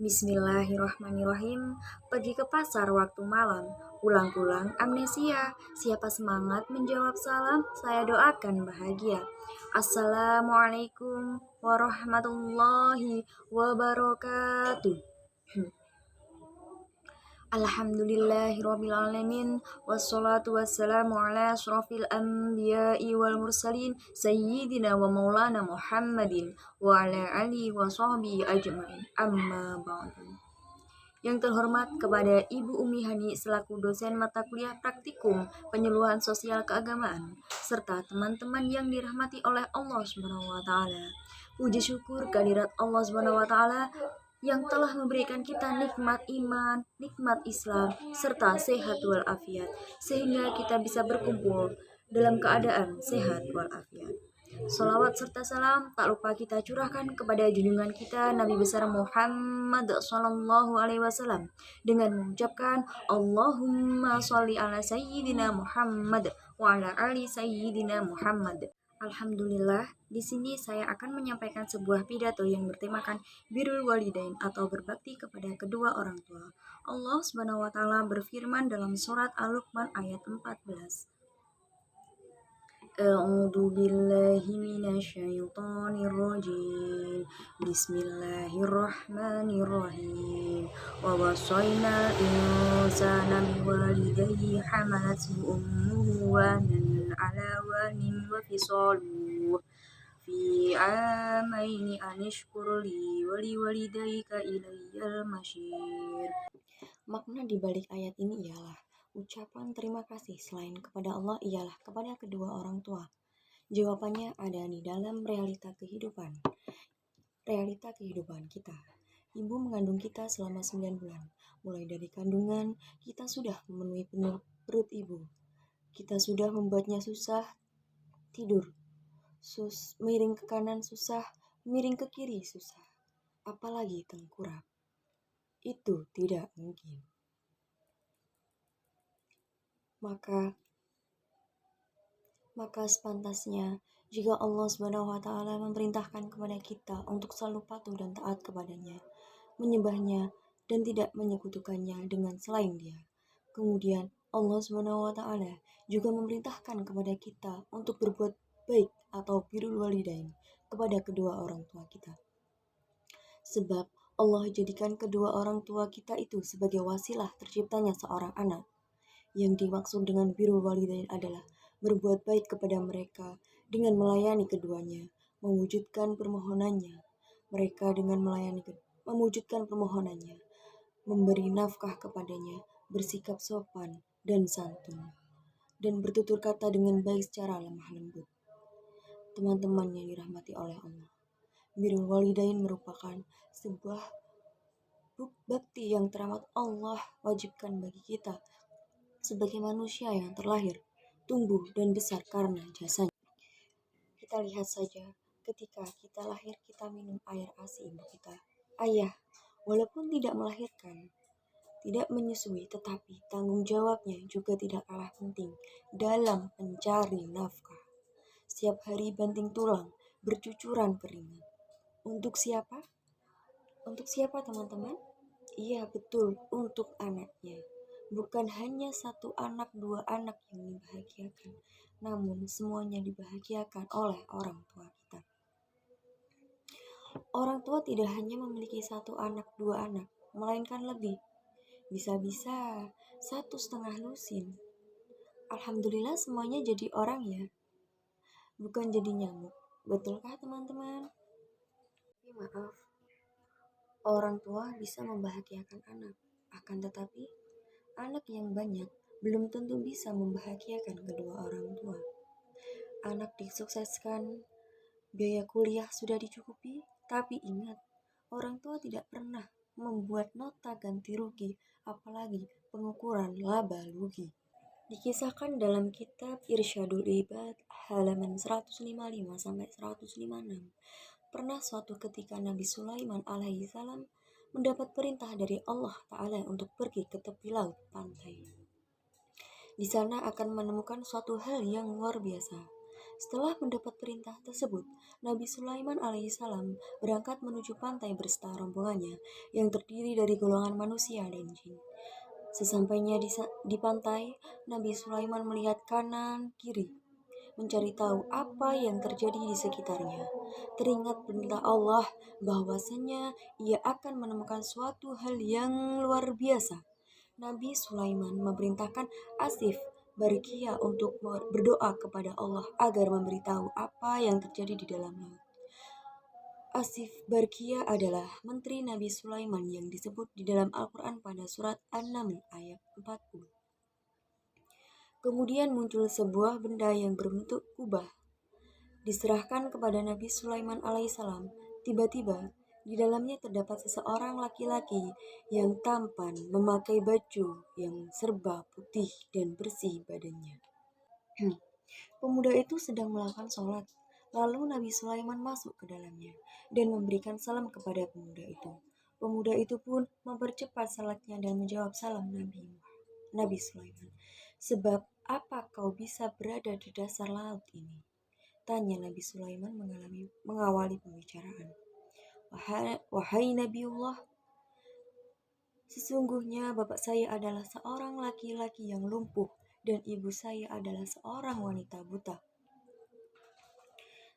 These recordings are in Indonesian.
Bismillahirrahmanirrahim. Pergi ke pasar waktu malam, pulang-pulang amnesia. Siapa semangat menjawab salam, saya doakan bahagia. Assalamualaikum warahmatullahi wabarakatuh. Alhamdulillahirrabbilalamin. Wassalatu wassalamu ala asrafil anbiya'i wal mursalin Sayyidina wa maulana Muhammadin wa ala alihi wa sahbihi ajma'in. Amma ba'du. Yang terhormat kepada Ibu Umi Hani selaku dosen mata kuliah praktikum penyuluhan sosial keagamaan serta teman-teman yang dirahmati oleh Allah Subhanahu wa taala. Puji syukur kehadirat Allah Subhanahu wa taala yang telah memberikan kita nikmat iman, nikmat Islam, serta sehat walafiat, sehingga kita bisa berkumpul dalam keadaan sehat walafiat. Salawat serta salam tak lupa kita curahkan kepada junjungan kita Nabi besar Muhammad Sallallahu Alaihi Wasallam dengan mengucapkan Allahumma sholli ala Sayyidina Muhammad wa ala ali Sayyidina Muhammad. Alhamdulillah, di sini saya akan menyampaikan sebuah pidato yang bertemakan birrul walidain atau berbakti kepada kedua orang tua. Allah Subhanahu wa taala berfirman dalam surat Al-Luqman ayat 14. A'udzu billahi minasyaitonir rajim. Bismillahirrahmanirrahim. Wa wasaina insana biwalidayhi hamalathu ummuhu wahnan ala wahnin wa fisaluhu fi amaini anishkur li wa liwalidayka ilayyal masyir. Makna di balik ayat ini ialah ucapan terima kasih selain kepada Allah ialah kepada kedua orang tua. Jawabannya ada di dalam realita kehidupan kita. Ibu mengandung kita selama 9 bulan. Mulai dari kandungan, kita sudah memenuhi penuh perut ibu. Kita sudah membuatnya susah tidur. Miring ke kanan susah, miring ke kiri susah. Apalagi tengkurap. Itu tidak mungkin. Maka sepantasnya jika Allah Subhanahu wa taala memerintahkan kepada kita untuk selalu patuh dan taat kepadanya, menyembahnya dan tidak menyekutukannya dengan selain Dia. Kemudian Allah Subhanahu wa taala juga memerintahkan kepada kita untuk berbuat baik atau birrul walidain kepada kedua orang tua kita. Sebab Allah jadikan kedua orang tua kita itu sebagai wasilah terciptanya seorang anak. Yang dimaksud dengan birrul walidain adalah berbuat baik kepada mereka dengan melayani keduanya, mewujudkan permohonannya, memberi nafkah kepadanya, bersikap sopan dan santun, dan bertutur kata dengan baik secara lemah lembut. Teman-teman yang dirahmati oleh Allah, birrul walidain merupakan sebuah bakti yang teramat Allah wajibkan bagi kita sebagai manusia yang terlahir, tumbuh, dan besar karena jasanya. Kita lihat saja, ketika kita lahir, kita minum air ASI ibu kita. Ayah, walaupun tidak melahirkan, tidak menyusui, tetapi tanggung jawabnya juga tidak kalah penting dalam mencari nafkah. Setiap hari banting tulang, bercucuran keringat. Untuk siapa? Untuk siapa teman-teman? Iya betul, untuk anaknya. Bukan hanya satu anak, dua anak yang dibahagiakan, namun semuanya dibahagiakan oleh orang tua kita. Orang tua tidak hanya memiliki satu anak, dua anak, melainkan lebih. Bisa-bisa 1,5 lusin. Alhamdulillah semuanya jadi orang ya, bukan jadi nyamuk. Betulkah teman-teman? Maaf, orang tua bisa membahagiakan anak, akan tetapi anak yang banyak belum tentu bisa membahagiakan kedua orang tua. Anak disukseskan, biaya kuliah sudah dicukupi, tapi ingat, orang tua tidak pernah membuat nota ganti rugi, apalagi pengukuran laba rugi. Dikisahkan dalam kitab Irsyadul Ibad halaman 155-156, pernah suatu ketika Nabi Sulaiman alaihi salam mendapat perintah dari Allah Ta'ala untuk pergi ke tepi laut pantai. Di sana akan menemukan suatu hal yang luar biasa. Setelah mendapat perintah tersebut, Nabi Sulaiman alaihissalam berangkat menuju pantai berserta rombongannya yang terdiri dari golongan manusia dan jin. Sesampainya di pantai, Nabi Sulaiman melihat kanan kiri, mencari tahu apa yang terjadi di sekitarnya. Teringat perintah Allah bahwasanya ia akan menemukan suatu hal yang luar biasa. Nabi Sulaiman memerintahkan Asif Barkia untuk berdoa kepada Allah agar memberitahu apa yang terjadi di dalam laut. Asif Barkia adalah menteri Nabi Sulaiman yang disebut di dalam Al-Quran pada surat An-Naml ayat 40. Kemudian muncul sebuah benda yang berbentuk kubah. Diserahkan kepada Nabi Sulaiman alaihissalam. Tiba-tiba, di dalamnya terdapat seseorang laki-laki yang tampan memakai baju yang serba putih dan bersih badannya. Pemuda itu sedang melakukan sholat. Lalu Nabi Sulaiman masuk ke dalamnya dan memberikan salam kepada pemuda itu. Pemuda itu pun mempercepat salatnya dan menjawab salam Nabi Sulaiman. Sebab apa kau bisa berada di dasar laut ini? Tanya Nabi Sulaiman mengawali pembicaraan. Wahai Nabiullah, sesungguhnya bapak saya adalah seorang laki-laki yang lumpuh dan ibu saya adalah seorang wanita buta.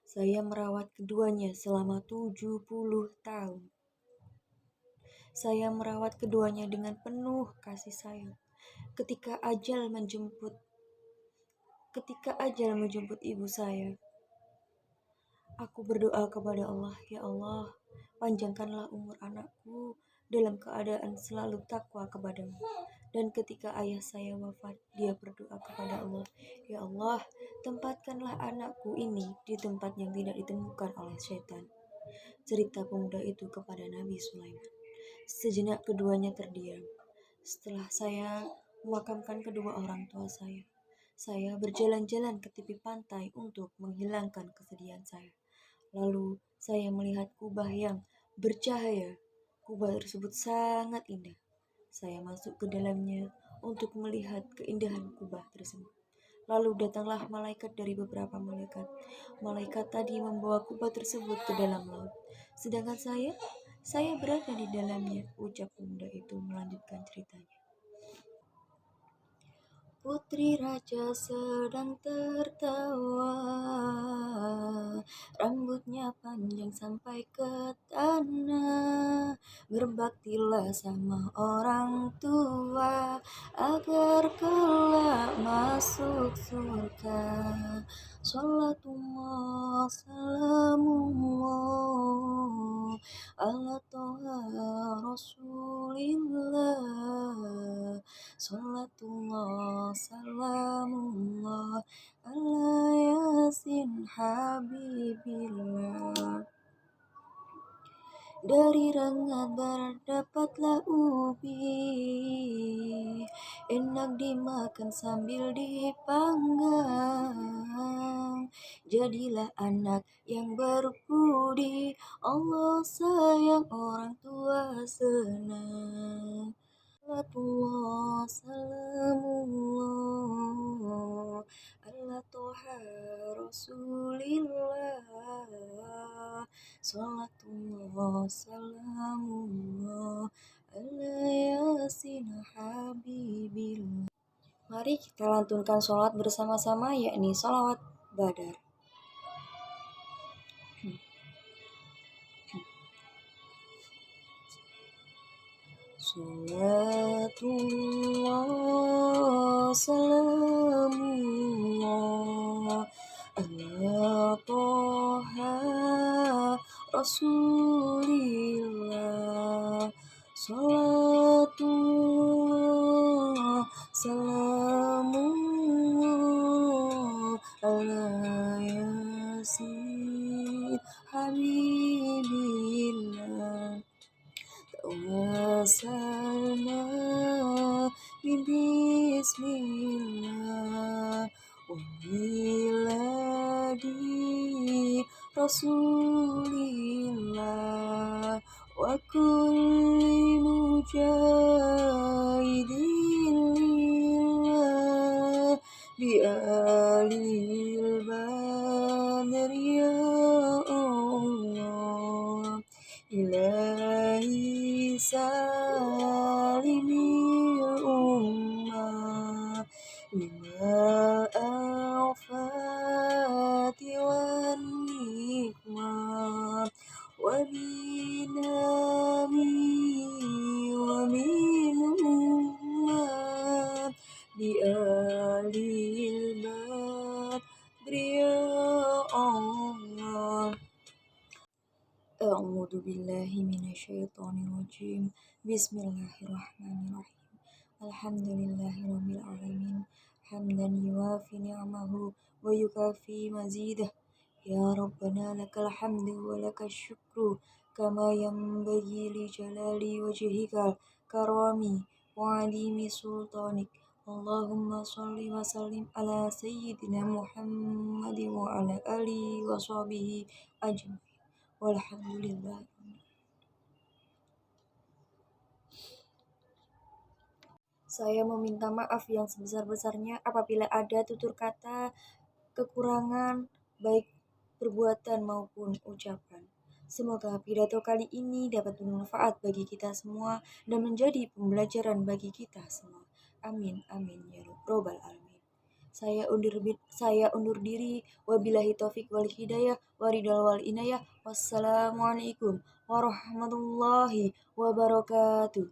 Saya merawat keduanya selama 70 tahun. Saya merawat keduanya dengan penuh kasih sayang. Ketika ajal menjemput ibu saya, aku berdoa kepada Allah, ya Allah, panjangkanlah umur anakku dalam keadaan selalu takwa kepadamu. Dan ketika ayah saya wafat, dia berdoa kepada Allah, ya Allah, tempatkanlah anakku ini di tempat yang tidak ditemukan oleh syaitan. Cerita pemuda itu kepada Nabi Sulaiman. Sejenak keduanya terdiam. Setelah saya memakamkan kedua orang tua saya berjalan-jalan ke tepi pantai untuk menghilangkan kesedihan saya. Lalu saya melihat kubah yang bercahaya. Kubah tersebut sangat indah. Saya masuk ke dalamnya untuk melihat keindahan kubah tersebut. Lalu datanglah malaikat dari beberapa malaikat. Malaikat tadi membawa kubah tersebut ke dalam laut. Sedangkan saya berada di dalamnya, ucap pemuda itu melanjutkan ceritanya. Putri raja sedang tertawa, rambutnya panjang sampai ke tanah. Berbaktilah sama orang tua agar kelak masuk surga. Salatullah salamullah ala toha rasulillah. Salatullah salamullah ala yasin habibillah. Dari rengat barat dapatlah ubi, enak dimakan sambil dipanggang. Jadilah anak yang berbudi, Allah sayang, orang tua senang. Salatullah salamullah ala toha rasulillah. Salatullah salamullah ala yasin habibillah. Mari kita lantunkan sholat bersama-sama, yakni sholawat badar. Salatullah salamullah ala toha rasulillah. Salatullah salamullah ala yasin habibillah. Tawassalna bismillah wa miladi rasulillah wa kulli mujahidin lillah bi alil معالم الأمة لما الآفات والنقمة وبنامي ومنهما بآل البدر يا الله. أعوذ بالله من الشيطان الرجيم. بسم الله الرحمن الرحيم. الحمد لله رب العالمين حمدا يوافي نعمه ويكافي مزيده. يا ربنا لك الحمد ولك الشكر كما ينبغي لجلال وجهك كرامي وعليم سلطانك. اللهم صل وسلم على سيدنا محمد وعلى آله وصحبه أجمعين. Walhamdulillah. Saya meminta maaf yang sebesar-besarnya apabila ada tutur kata, kekurangan, baik perbuatan maupun ucapan. Semoga pidato kali ini dapat bermanfaat bagi kita semua dan menjadi pembelajaran bagi kita semua. Amin, amin, ya Rabbal Alamin. Saya undur diri. Wabillahi taufik wal hidayah, waridal wal inayah. Wassalamualaikum warahmatullahi wabarakatuh.